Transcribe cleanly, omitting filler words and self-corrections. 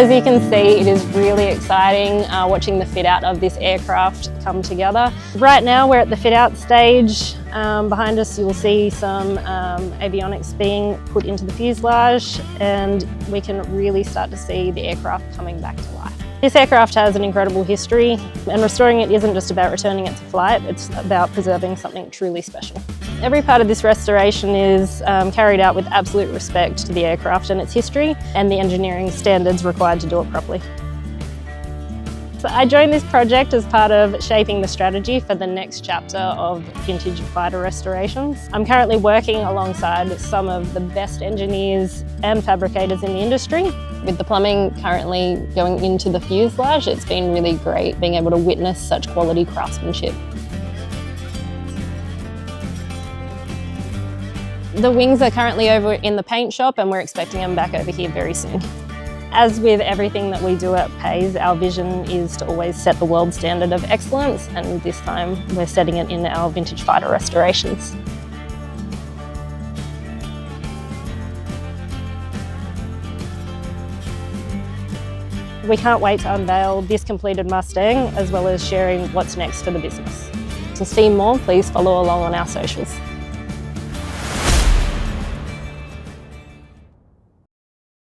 As you can see, it is really exciting watching the fit out of this aircraft come together. Right now we're at the fit out stage. Behind us you'll see some avionics being put into the fuselage, and we can really start to see the aircraft coming back to life. This aircraft has an incredible history, and restoring it isn't just about returning it to flight, it's about preserving something truly special. Every part of this restoration is carried out with absolute respect to the aircraft and its history and the engineering standards required to do it properly. So I joined this project as part of shaping the strategy for the next chapter of vintage fighter restorations. I'm currently working alongside some of the best engineers and fabricators in the industry. With the plumbing currently going into the fuselage, it's been really great being able to witness such quality craftsmanship. The wings are currently over in the paint shop, and we're expecting them back over here very soon. As with everything that we do at Pays, our vision is to always set the world standard of excellence, and this time we're setting it in our vintage fighter restorations. We can't wait to unveil this completed Mustang, as well as sharing what's next for the business. To see more, please follow along on our socials.